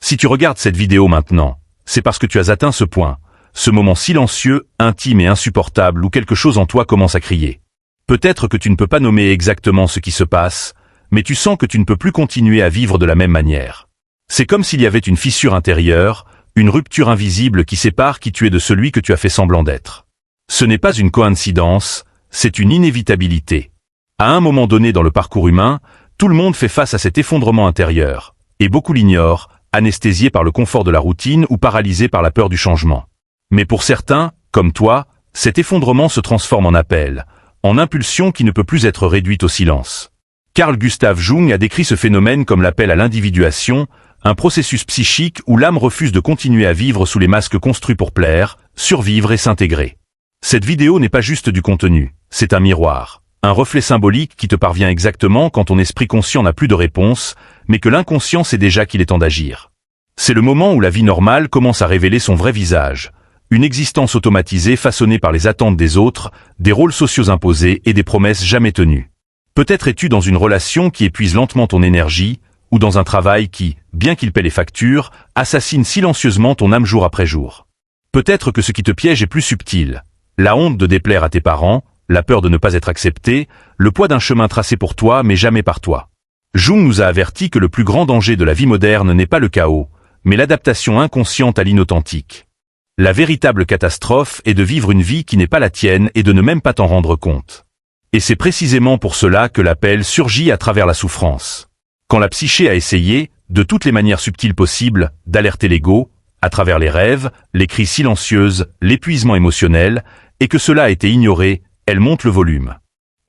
Si tu regardes cette vidéo maintenant, c'est parce que tu as atteint ce point, ce moment silencieux, intime et insupportable où quelque chose en toi commence à crier. Peut-être que tu ne peux pas nommer exactement ce qui se passe, mais tu sens que tu ne peux plus continuer à vivre de la même manière. C'est comme s'il y avait une fissure intérieure, une rupture invisible qui sépare qui tu es de celui que tu as fait semblant d'être. Ce n'est pas une coïncidence, c'est une inévitabilité. À un moment donné dans le parcours humain, tout le monde fait face à cet effondrement intérieur, et beaucoup l'ignorent, anesthésiés par le confort de la routine ou paralysés par la peur du changement. Mais pour certains, comme toi, cet effondrement se transforme en appel, en impulsion qui ne peut plus être réduite au silence. Carl Gustav Jung a décrit ce phénomène comme l'appel à l'individuation, un processus psychique où l'âme refuse de continuer à vivre sous les masques construits pour plaire, survivre et s'intégrer. Cette vidéo n'est pas juste du contenu, c'est un miroir, un reflet symbolique qui te parvient exactement quand ton esprit conscient n'a plus de réponse, mais que l'inconscient sait déjà qu'il est temps d'agir. C'est le moment où la vie normale commence à révéler son vrai visage, une existence automatisée façonnée par les attentes des autres, des rôles sociaux imposés et des promesses jamais tenues. Peut-être es-tu dans une relation qui épuise lentement ton énergie, ou dans un travail qui, bien qu'il paie les factures, assassine silencieusement ton âme jour après jour. Peut-être que ce qui te piège est plus subtil. La honte de déplaire à tes parents, la peur de ne pas être accepté, le poids d'un chemin tracé pour toi mais jamais par toi. Jung nous a averti que le plus grand danger de la vie moderne n'est pas le chaos, mais l'adaptation inconsciente à l'inauthentique. La véritable catastrophe est de vivre une vie qui n'est pas la tienne et de ne même pas t'en rendre compte. Et c'est précisément pour cela que l'appel surgit à travers la souffrance. Quand la psyché a essayé, de toutes les manières subtiles possibles, d'alerter l'ego, à travers les rêves, les cris silencieuses, l'épuisement émotionnel, et que cela a été ignoré, elle monte le volume.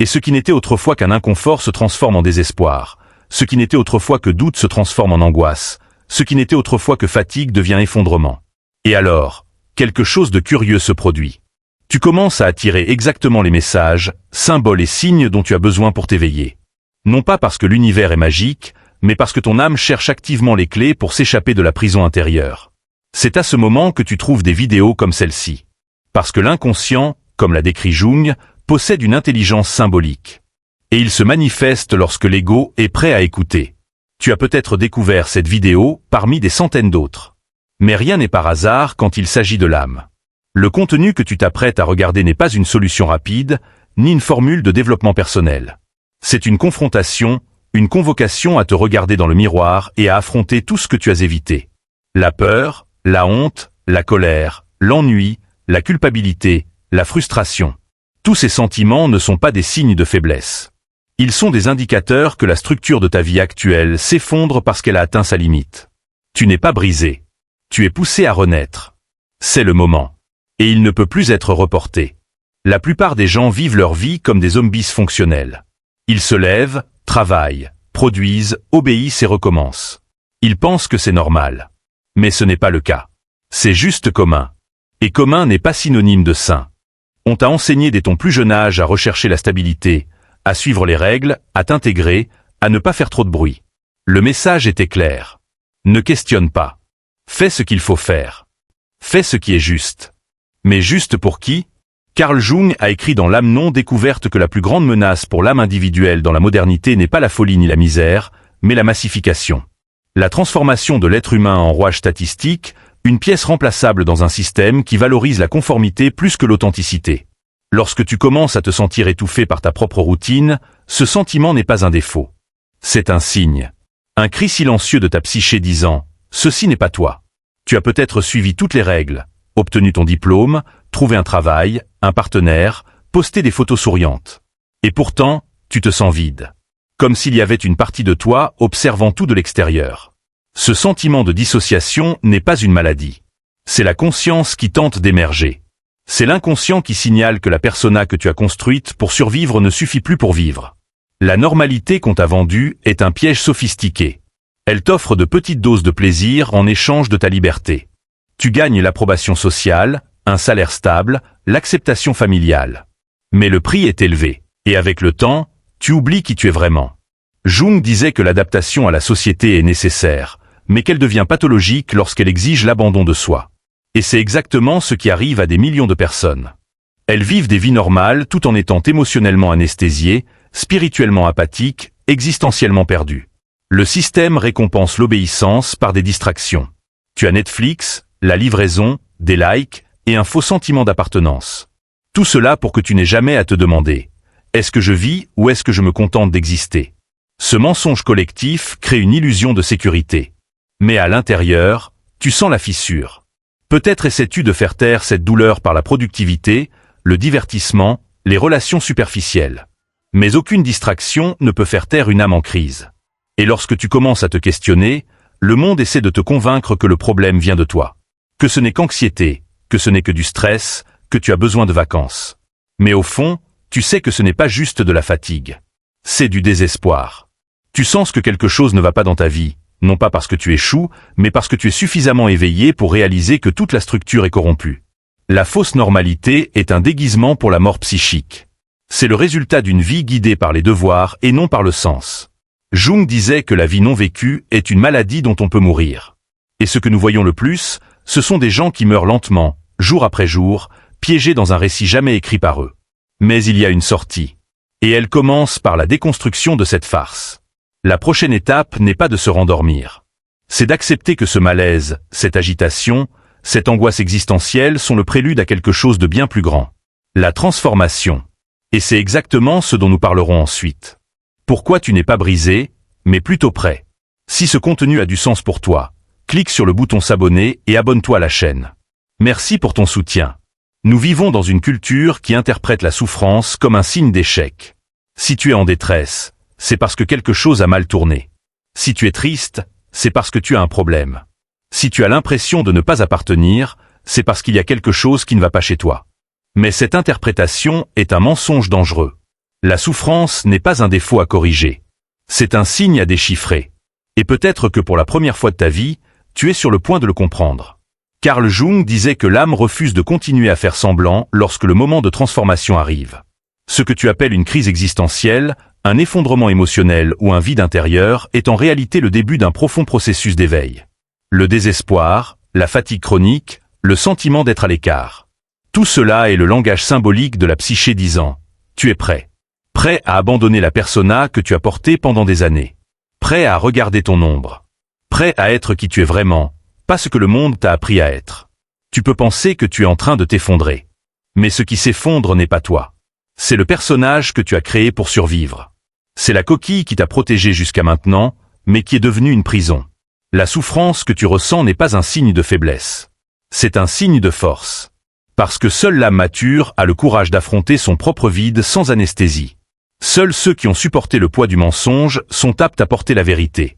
Et ce qui n'était autrefois qu'un inconfort se transforme en désespoir, ce qui n'était autrefois que doute se transforme en angoisse, ce qui n'était autrefois que fatigue devient effondrement. Et alors, quelque chose de curieux se produit. Tu commences à attirer exactement les messages, symboles et signes dont tu as besoin pour t'éveiller. Non pas parce que l'univers est magique, mais parce que ton âme cherche activement les clés pour s'échapper de la prison intérieure. C'est à ce moment que tu trouves des vidéos comme celle-ci. Parce que l'inconscient, comme l'a décrit Jung, possède une intelligence symbolique. Et il se manifeste lorsque l'ego est prêt à écouter. Tu as peut-être découvert cette vidéo parmi des centaines d'autres. Mais rien n'est par hasard quand il s'agit de l'âme. Le contenu que tu t'apprêtes à regarder n'est pas une solution rapide, ni une formule de développement personnel. C'est une confrontation, une convocation à te regarder dans le miroir et à affronter tout ce que tu as évité. La peur, la honte, la colère, l'ennui, la culpabilité, la frustration. Tous ces sentiments ne sont pas des signes de faiblesse. Ils sont des indicateurs que la structure de ta vie actuelle s'effondre parce qu'elle a atteint sa limite. Tu n'es pas brisé. Tu es poussé à renaître. C'est le moment. Et il ne peut plus être reporté. La plupart des gens vivent leur vie comme des zombies fonctionnels. Ils se lèvent, travaillent, produisent, obéissent et recommencent. Ils pensent que c'est normal. Mais ce n'est pas le cas. C'est juste commun. Et commun n'est pas synonyme de sain. On t'a enseigné dès ton plus jeune âge à rechercher la stabilité, à suivre les règles, à t'intégrer, à ne pas faire trop de bruit. Le message était clair. Ne questionne pas. Fais ce qu'il faut faire. Fais ce qui est juste. Mais juste pour qui ? Carl Jung a écrit dans L'âme non découverte que la plus grande menace pour l'âme individuelle dans la modernité n'est pas la folie ni la misère, mais la massification. La transformation de l'être humain en rouage statistique, une pièce remplaçable dans un système qui valorise la conformité plus que l'authenticité. Lorsque tu commences à te sentir étouffé par ta propre routine, ce sentiment n'est pas un défaut. C'est un signe. Un cri silencieux de ta psyché disant « Ceci n'est pas toi ». Tu as peut-être suivi toutes les règles, obtenu ton diplôme, trouvé un travail, un partenaire, posté des photos souriantes. Et pourtant, tu te sens vide. Comme s'il y avait une partie de toi observant tout de l'extérieur. Ce sentiment de dissociation n'est pas une maladie. C'est la conscience qui tente d'émerger. C'est l'inconscient qui signale que la persona que tu as construite pour survivre ne suffit plus pour vivre. La normalité qu'on t'a vendue est un piège sophistiqué. Elle t'offre de petites doses de plaisir en échange de ta liberté. Tu gagnes l'approbation sociale, un salaire stable, l'acceptation familiale. Mais le prix est élevé. Et avec le temps, tu oublies qui tu es vraiment. Jung disait que l'adaptation à la société est nécessaire, mais qu'elle devient pathologique lorsqu'elle exige l'abandon de soi. Et c'est exactement ce qui arrive à des millions de personnes. Elles vivent des vies normales tout en étant émotionnellement anesthésiées, spirituellement apathiques, existentiellement perdues. Le système récompense l'obéissance par des distractions. Tu as Netflix, la livraison, des likes et un faux sentiment d'appartenance. Tout cela pour que tu n'aies jamais à te demander « Est-ce que je vis ou est-ce que je me contente d'exister ?» Ce mensonge collectif crée une illusion de sécurité. Mais à l'intérieur, tu sens la fissure. Peut-être essaies-tu de faire taire cette douleur par la productivité, le divertissement, les relations superficielles. Mais aucune distraction ne peut faire taire une âme en crise. Et lorsque tu commences à te questionner, le monde essaie de te convaincre que le problème vient de toi. Que ce n'est qu'anxiété, que ce n'est que du stress, que tu as besoin de vacances. Mais au fond, tu sais que ce n'est pas juste de la fatigue. C'est du désespoir. Tu sens que quelque chose ne va pas dans ta vie, non pas parce que tu échoues, mais parce que tu es suffisamment éveillé pour réaliser que toute la structure est corrompue. La fausse normalité est un déguisement pour la mort psychique. C'est le résultat d'une vie guidée par les devoirs et non par le sens. Jung disait que la vie non vécue est une maladie dont on peut mourir. Et ce que nous voyons le plus, ce sont des gens qui meurent lentement, jour après jour, piégés dans un récit jamais écrit par eux. Mais il y a une sortie. Et elle commence par la déconstruction de cette farce. La prochaine étape n'est pas de se rendormir. C'est d'accepter que ce malaise, cette agitation, cette angoisse existentielle sont le prélude à quelque chose de bien plus grand. La transformation. Et c'est exactement ce dont nous parlerons ensuite. Pourquoi tu n'es pas brisé, mais plutôt prêt. Si ce contenu a du sens pour toi, clique sur le bouton s'abonner et abonne-toi à la chaîne. Merci pour ton soutien. Nous vivons dans une culture qui interprète la souffrance comme un signe d'échec. Si tu es en détresse, c'est parce que quelque chose a mal tourné. Si tu es triste, c'est parce que tu as un problème. Si tu as l'impression de ne pas appartenir, c'est parce qu'il y a quelque chose qui ne va pas chez toi. Mais cette interprétation est un mensonge dangereux. La souffrance n'est pas un défaut à corriger. C'est un signe à déchiffrer. Et peut-être que pour la première fois de ta vie, tu es sur le point de le comprendre. Carl Jung disait que l'âme refuse de continuer à faire semblant lorsque le moment de transformation arrive. Ce que tu appelles une crise existentielle, un effondrement émotionnel ou un vide intérieur est en réalité le début d'un profond processus d'éveil. Le désespoir, la fatigue chronique, le sentiment d'être à l'écart. Tout cela est le langage symbolique de la psyché disant « Tu es prêt ». Prêt à abandonner la persona que tu as portée pendant des années. Prêt à regarder ton ombre. Prêt à être qui tu es vraiment, pas ce que le monde t'a appris à être. Tu peux penser que tu es en train de t'effondrer. Mais ce qui s'effondre n'est pas toi. C'est le personnage que tu as créé pour survivre. C'est la coquille qui t'a protégé jusqu'à maintenant, mais qui est devenue une prison. La souffrance que tu ressens n'est pas un signe de faiblesse. C'est un signe de force. Parce que seule l'âme mature a le courage d'affronter son propre vide sans anesthésie. Seuls ceux qui ont supporté le poids du mensonge sont aptes à porter la vérité.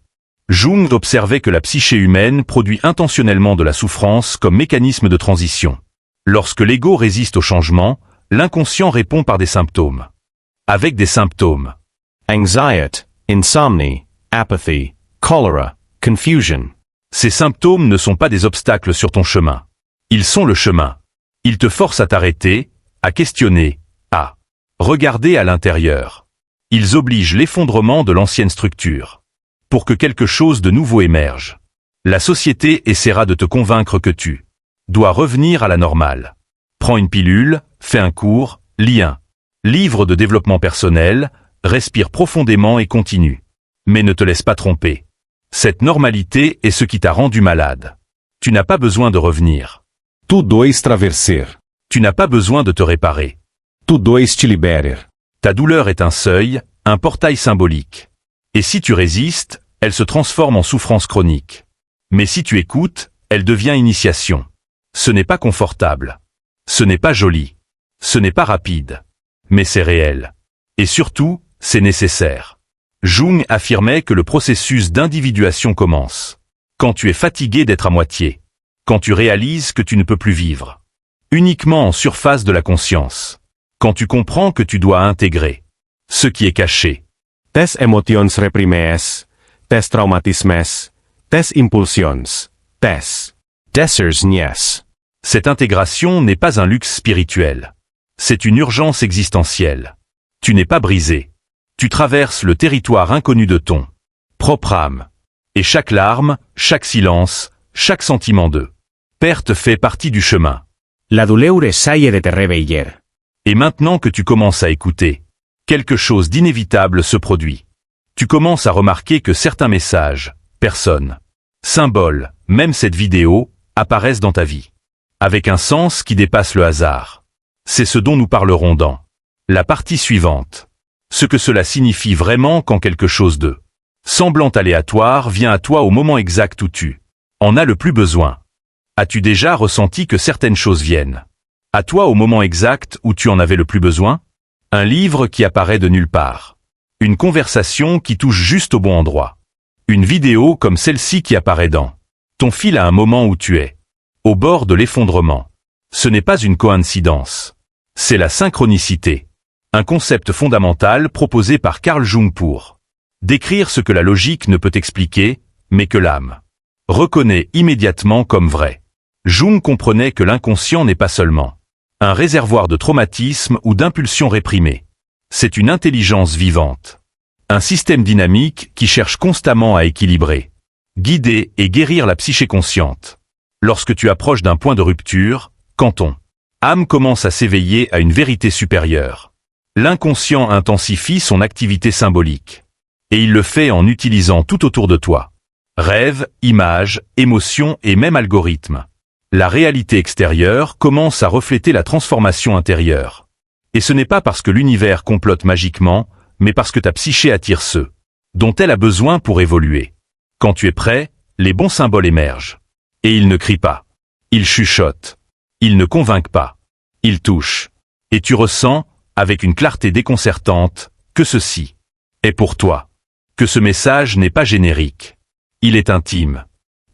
Jung observait que la psyché humaine produit intentionnellement de la souffrance comme mécanisme de transition. Lorsque l'ego résiste au changement, l'inconscient répond par des symptômes. Avec des symptômes. Anxiety, insomnia, apathy, cholera, confusion. Ces symptômes ne sont pas des obstacles sur ton chemin. Ils sont le chemin. Ils te forcent à t'arrêter, à questionner, à regarder à l'intérieur. Ils obligent l'effondrement de l'ancienne structure. Pour que quelque chose de nouveau émerge. La société essaiera de te convaincre que tu dois revenir à la normale. Prends une pilule, fais un cours, lis un livre de développement personnel, respire profondément et continue. Mais ne te laisse pas tromper. Cette normalité est ce qui t'a rendu malade. Tu n'as pas besoin de revenir. Tu dois traverser. Tu n'as pas besoin de te réparer. Tu dois te liberar. Ta douleur est un seuil, un portail symbolique. Et si tu résistes, elle se transforme en souffrance chronique. Mais si tu écoutes, elle devient initiation. Ce n'est pas confortable. Ce n'est pas joli. Ce n'est pas rapide. Mais c'est réel. Et surtout, c'est nécessaire. Jung affirmait que le processus d'individuation commence. Quand tu es fatigué d'être à moitié. Quand tu réalises que tu ne peux plus vivre. Uniquement en surface de la conscience. Quand tu comprends que tu dois intégrer ce qui est caché. Tes emotions reprimes, tes traumatismes, tes impulsions, tes desires. Cette intégration n'est pas un luxe spirituel. C'est une urgence existentielle. Tu n'es pas brisé. Tu traverses le territoire inconnu de ton propre âme. Et chaque larme, chaque silence, chaque sentiment de perte fait partie du chemin. La douleur saille de te réveiller. Et maintenant que tu commences à écouter, quelque chose d'inévitable se produit. Tu commences à remarquer que certains messages, personnes, symboles, même cette vidéo, apparaissent dans ta vie. Avec un sens qui dépasse le hasard. C'est ce dont nous parlerons dans la partie suivante. Ce que cela signifie vraiment quand quelque chose de semblant aléatoire vient à toi au moment exact où tu en as le plus besoin. As-tu déjà ressenti que certaines choses viennent à toi au moment exact où tu en avais le plus besoin? Un livre qui apparaît de nulle part. Une conversation qui touche juste au bon endroit. Une vidéo comme celle-ci qui apparaît dans ton fil à un moment où tu es au bord de l'effondrement. Ce n'est pas une coïncidence. C'est la synchronicité. Un concept fondamental proposé par Carl Jung pour décrire ce que la logique ne peut expliquer, mais que l'âme reconnaît immédiatement comme vrai. Jung comprenait que l'inconscient n'est pas seulement un réservoir de traumatismes ou d'impulsions réprimées. C'est une intelligence vivante. Un système dynamique qui cherche constamment à équilibrer, guider et guérir la psyché consciente. Lorsque tu approches d'un point de rupture, quand ton âme commence à s'éveiller à une vérité supérieure, l'inconscient intensifie son activité symbolique. Et il le fait en utilisant tout autour de toi. Rêves, images, émotions et même algorithmes. La réalité extérieure commence à refléter la transformation intérieure. Et ce n'est pas parce que l'univers complote magiquement, mais parce que ta psyché attire ceux dont elle a besoin pour évoluer. Quand tu es prêt, les bons symboles émergent. Et ils ne crient pas. Ils chuchotent. Ils ne convainquent pas. Ils touchent. Et tu ressens, avec une clarté déconcertante, que ceci est pour toi. Que ce message n'est pas générique. Il est intime.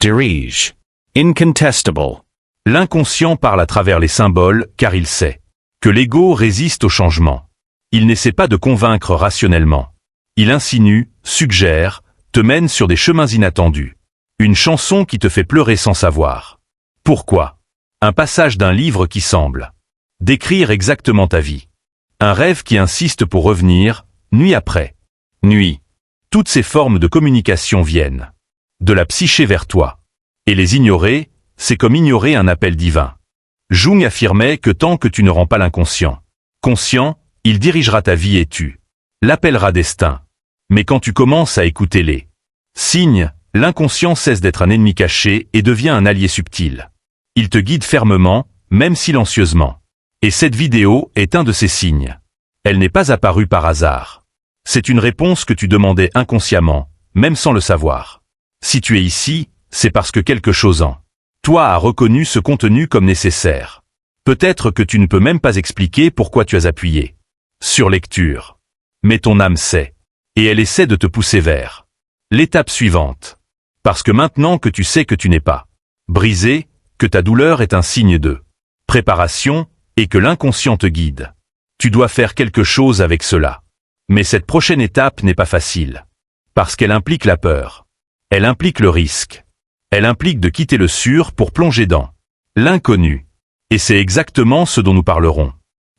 Dirige. Incontestable. L'inconscient parle à travers les symboles car il sait que l'ego résiste au changement. Il n'essaie pas de convaincre rationnellement. Il insinue, suggère, te mène sur des chemins inattendus. Une chanson qui te fait pleurer sans savoir. Pourquoi? Un passage d'un livre qui semble décrire exactement ta vie. Un rêve qui insiste pour revenir, nuit après nuit. Toutes ces formes de communication viennent de la psyché vers toi. Et les ignorer, c'est comme ignorer un appel divin. Jung affirmait que tant que tu ne rends pas l'inconscient conscient, il dirigera ta vie et tu l'appelleras destin. Mais quand tu commences à écouter les signes, l'inconscient cesse d'être un ennemi caché et devient un allié subtil. Il te guide fermement, même silencieusement. Et cette vidéo est un de ces signes. Elle n'est pas apparue par hasard. C'est une réponse que tu demandais inconsciemment, même sans le savoir. Si tu es ici, c'est parce que quelque chose en toi a reconnu ce contenu comme nécessaire. Peut-être que tu ne peux même pas expliquer pourquoi tu as appuyé sur lecture. Mais ton âme sait. Et elle essaie de te pousser vers l'étape suivante. Parce que maintenant que tu sais que tu n'es pas brisé, que ta douleur est un signe de préparation, et que l'inconscient te guide, tu dois faire quelque chose avec cela. Mais cette prochaine étape n'est pas facile. Parce qu'elle implique la peur. Elle implique le risque. Elle implique de quitter le sûr pour plonger dans l'inconnu. Et c'est exactement ce dont nous parlerons.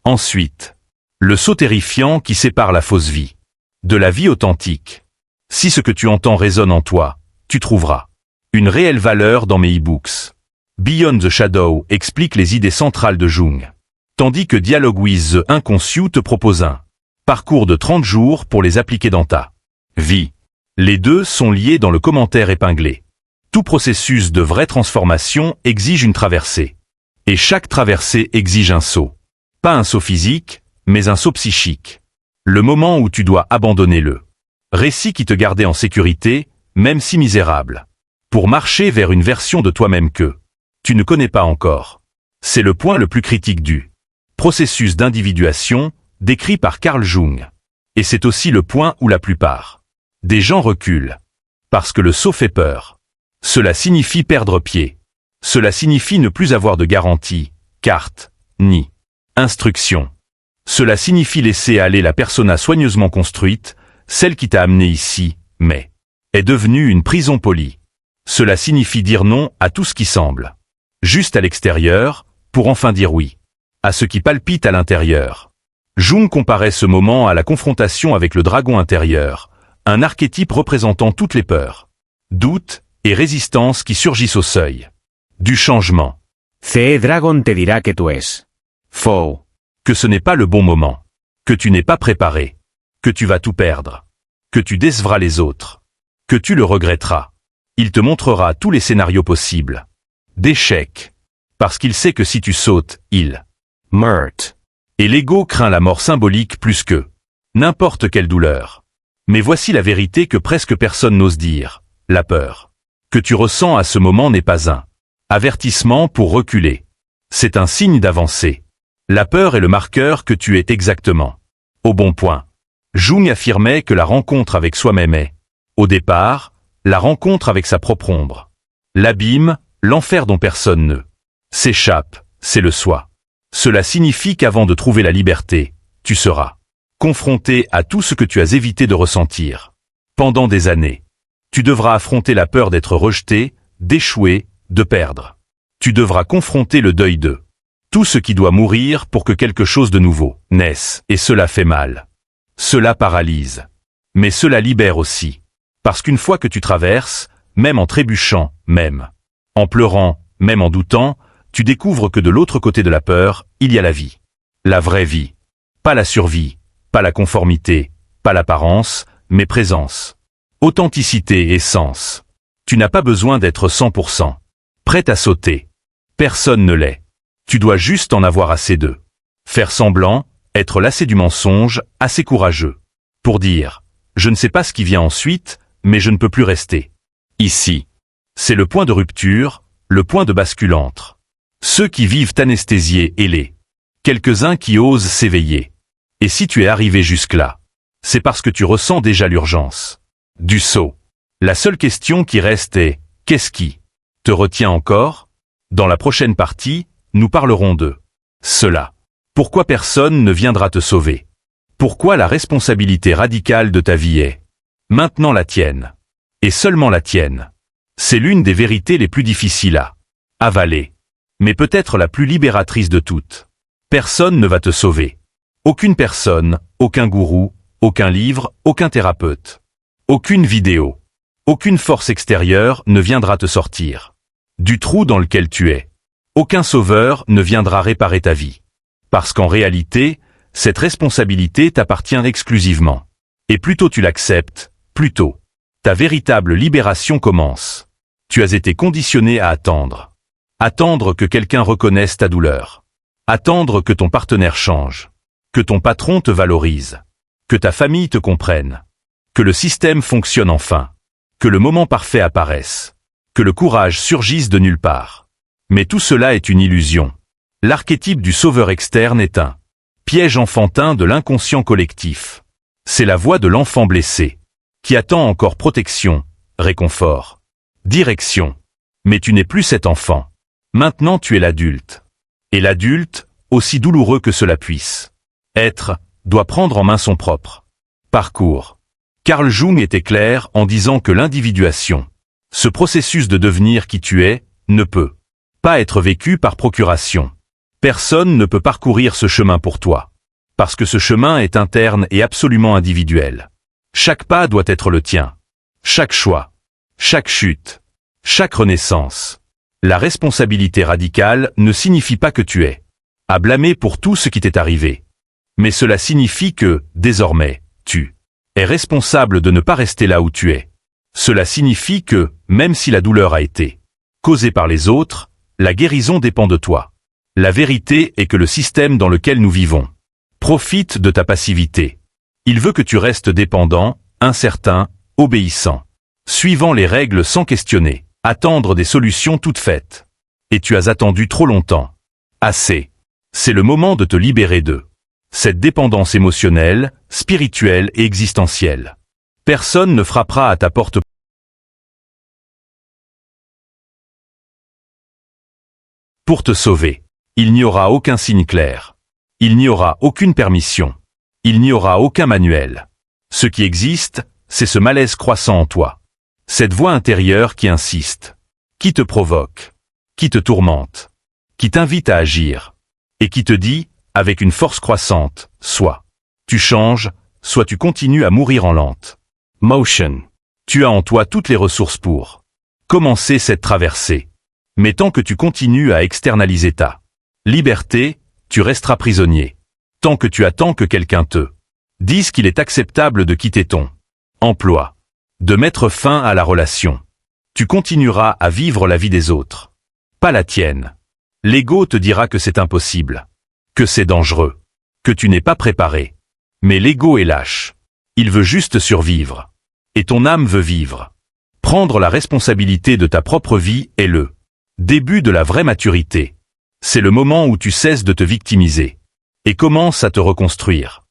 Ensuite, le saut terrifiant qui sépare la fausse vie de la vie authentique. Si ce que tu entends résonne en toi, tu trouveras une réelle valeur dans mes e-books. Beyond the Shadow explique les idées centrales de Jung. Tandis que Dialogue with the Inconscious te propose un parcours de 30 jours pour les appliquer dans ta vie. Les deux sont liés dans le commentaire épinglé. Tout processus de vraie transformation exige une traversée. Et chaque traversée exige un saut. Pas un saut physique, mais un saut psychique. Le moment où tu dois abandonner le récit qui te gardait en sécurité, même si misérable, pour marcher vers une version de toi-même que tu ne connais pas encore. C'est le point le plus critique du processus d'individuation décrit par Carl Jung. Et c'est aussi le point où la plupart des gens reculent. Parce que le saut fait peur. Cela signifie perdre pied. Cela signifie ne plus avoir de garantie, carte, ni instruction. Cela signifie laisser aller la persona soigneusement construite, celle qui t'a amené ici, mais est devenue une prison polie. Cela signifie dire non à tout ce qui semble juste à l'extérieur, pour enfin dire oui à ce qui palpite à l'intérieur. Jung comparait ce moment à la confrontation avec le dragon intérieur, un archétype représentant toutes les peurs, doutes et résistances qui surgissent au seuil du changement. Ce dragon te dirá que tu es faux. Que ce n'est pas le bon moment, que tu n'es pas préparé, que tu vas tout perdre. que tu décevras les autres, que tu le regretteras. Il te montrera tous les scénarios possibles. D'échecs. Parce qu'il sait que si tu sautes, il meurt. Et l'ego craint la mort symbolique plus que n'importe quelle douleur. Mais voici la vérité que presque personne n'ose dire. La peur que tu ressens à ce moment n'est pas un avertissement pour reculer. C'est un signe d'avancée. La peur est le marqueur que tu es exactement au bon point. Jung affirmait que la rencontre avec soi-même est, au départ, la rencontre avec sa propre ombre. L'abîme, l'enfer dont personne ne s'échappe, c'est le soi. Cela signifie qu'avant de trouver la liberté, tu seras confronté à tout ce que tu as évité de ressentir. Pendant des années, tu devras affronter la peur d'être rejeté, d'échouer, de perdre. Tu devras confronter le deuil de tout ce qui doit mourir pour que quelque chose de nouveau naisse, et cela fait mal. Cela paralyse. Mais cela libère aussi. Parce qu'une fois que tu traverses, même en trébuchant, même en pleurant, même en doutant, tu découvres que de l'autre côté de la peur, il y a la vie. La vraie vie. Pas la survie, pas la conformité, pas l'apparence, mais présence. Authenticité et sens. Tu n'as pas besoin d'être 100% prêt à sauter. Personne ne l'est. Tu dois juste en avoir assez d'eux. Faire semblant, être lassé du mensonge, assez courageux. Pour dire, je ne sais pas ce qui vient ensuite, mais je ne peux plus rester ici. C'est le point de rupture, le point de bascule entre ceux qui vivent anesthésiés et les quelques-uns qui osent s'éveiller. Et si tu es arrivé jusque-là, c'est parce que tu ressens déjà l'urgence du saut. La seule question qui reste est, qu'est-ce qui te retient encore? Dans la prochaine partie, nous parlerons de cela. Pourquoi personne ne viendra te sauver? Pourquoi la responsabilité radicale de ta vie est maintenant la tienne? Et seulement la tienne. C'est l'une des vérités les plus difficiles à avaler. Mais peut-être la plus libératrice de toutes. Personne ne va te sauver. Aucune personne, aucun gourou, aucun livre, aucun thérapeute. Aucune vidéo. Aucune force extérieure ne viendra te sortir du trou dans lequel tu es. Aucun sauveur ne viendra réparer ta vie. Parce qu'en réalité, cette responsabilité t'appartient exclusivement. Et plus tôt tu l'acceptes, plus tôt ta véritable libération commence. Tu as été conditionné à attendre. Attendre que quelqu'un reconnaisse ta douleur. Attendre que ton partenaire change. Que ton patron te valorise. Que ta famille te comprenne. Que le système fonctionne enfin. Que le moment parfait apparaisse. Que le courage surgisse de nulle part. Mais tout cela est une illusion. L'archétype du sauveur externe est un piège enfantin de l'inconscient collectif. C'est la voix de l'enfant blessé, qui attend encore protection, réconfort, direction. Mais tu n'es plus cet enfant. Maintenant tu es l'adulte. Et l'adulte, aussi douloureux que cela puisse être, doit prendre en main son propre parcours. Carl Jung était clair en disant que l'individuation, ce processus de devenir qui tu es, ne peut pas être vécu par procuration. Personne ne peut parcourir ce chemin pour toi. Parce que ce chemin est interne et absolument individuel. Chaque pas doit être le tien. Chaque choix. Chaque chute. Chaque renaissance. La responsabilité radicale ne signifie pas que tu es à blâmer pour tout ce qui t'est arrivé. Mais cela signifie que, désormais, tu es responsable de ne pas rester là où tu es. Cela signifie que, même si la douleur a été causée par les autres, la guérison dépend de toi. La vérité est que le système dans lequel nous vivons profite de ta passivité. Il veut que tu restes dépendant, incertain, obéissant, suivant les règles sans questionner, attendre des solutions toutes faites. Et tu as attendu trop longtemps. Assez. C'est le moment de te libérer de cette dépendance émotionnelle, spirituelle et existentielle. Personne ne frappera à ta porte pour te sauver. Il n'y aura aucun signe clair. Il n'y aura aucune permission. Il n'y aura aucun manuel. Ce qui existe, c'est ce malaise croissant en toi. Cette voix intérieure qui insiste, qui te provoque, qui te tourmente, qui t'invite à agir, et qui te dit, avec une force croissante, soit tu changes, soit tu continues à mourir en lente motion. Tu as en toi toutes les ressources pour commencer cette traversée. Mais tant que tu continues à externaliser ta liberté, tu resteras prisonnier. Tant que tu attends que quelqu'un te dise qu'il est acceptable de quitter ton emploi, de mettre fin à la relation. Tu continueras à vivre la vie des autres, pas la tienne. L'ego te dira que c'est impossible, que c'est dangereux, que tu n'es pas préparé. Mais l'ego est lâche. Il veut juste survivre. Et ton âme veut vivre. Prendre la responsabilité de ta propre vie est le début de la vraie maturité. C'est le moment où tu cesses de te victimiser et commences à te reconstruire.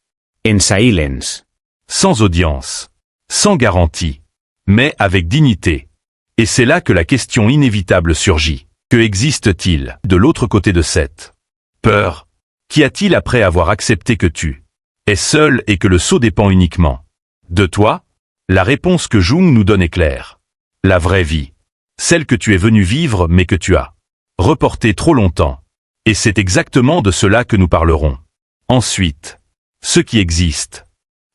In silence. Sans audience, sans garantie, mais avec dignité. Et c'est là que la question inévitable surgit. Que existe-t-il de l'autre côté de cette peur? Qu'y a-t-il après avoir accepté que tu es seul et que le saut dépend uniquement de toi? La réponse que Jung nous donne est claire. La vraie vie. Celle que tu es venu vivre mais que tu as reportée trop longtemps. Et c'est exactement de cela que nous parlerons. Ensuite, ce qui existe.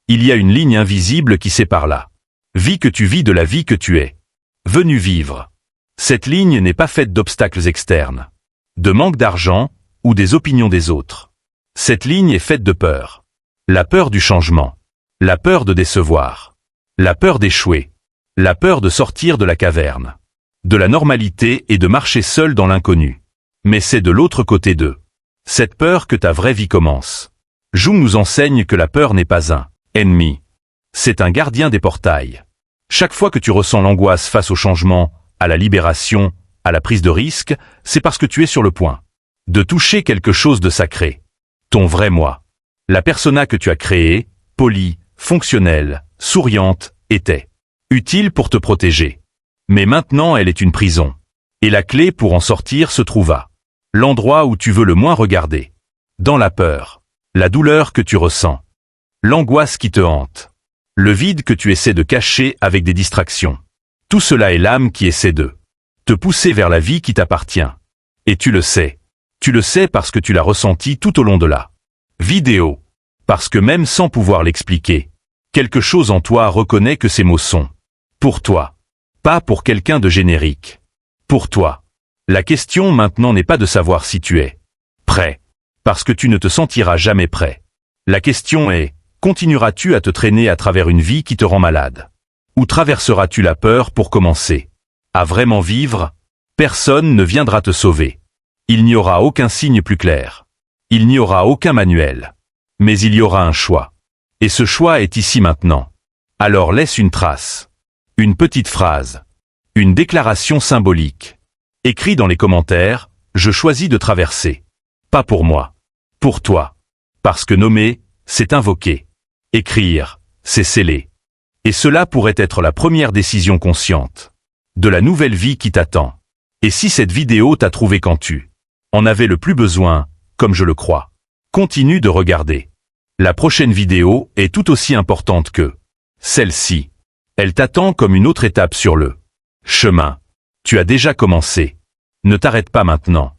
Il y a une ligne invisible qui sépare la vie que tu vis de la vie que tu es venu vivre. Cette ligne n'est pas faite d'obstacles externes, de manque d'argent ou des opinions des autres. Cette ligne est faite de peur. La peur du changement, la peur de décevoir, la peur d'échouer, la peur de sortir de la caverne, de la normalité et de marcher seul dans l'inconnu. Mais c'est de l'autre côté d'eux. Cette peur que ta vraie vie commence. Jung nous enseigne que la peur n'est pas un ennemi. C'est un gardien des portails. Chaque fois que tu ressens l'angoisse face au changement, à la libération, à la prise de risque, c'est parce que tu es sur le point de toucher quelque chose de sacré. Ton vrai moi. La persona que tu as créée, polie, fonctionnelle, souriante, était utile pour te protéger. Mais maintenant elle est une prison. Et la clé pour en sortir se trouve à l'endroit où tu veux le moins regarder. Dans la peur, la douleur que tu ressens, l'angoisse qui te hante, le vide que tu essaies de cacher avec des distractions. Tout cela est l'âme qui essaie de te pousser vers la vie qui t'appartient. Et tu le sais. Tu le sais parce que tu l'as ressenti tout au long de la vidéo. Parce que même sans pouvoir l'expliquer, quelque chose en toi reconnaît que ces mots sont pour toi. Pas pour quelqu'un de générique. Pour toi. La question maintenant n'est pas de savoir si tu es prêt. Parce que tu ne te sentiras jamais prêt. La question est, continueras-tu à te traîner à travers une vie qui te rend malade? Ou traverseras-tu la peur pour commencer à vraiment vivre? Personne ne viendra te sauver. Il n'y aura aucun signe plus clair. Il n'y aura aucun manuel. Mais il y aura un choix. Et ce choix est ici maintenant. Alors laisse une trace. Une petite phrase. Une déclaration symbolique. Écris dans les commentaires, je choisis de traverser. Pas pour moi. Pour toi. Parce que nommer, c'est invoquer. Écrire, c'est sceller. Et cela pourrait être la première décision consciente de la nouvelle vie qui t'attend. Et si cette vidéo t'a trouvé quand tu en avais le plus besoin, comme je le crois, continue de regarder. La prochaine vidéo est tout aussi importante que celle-ci. Elle t'attend comme une autre étape sur le chemin. Tu as déjà commencé. Ne t'arrête pas maintenant.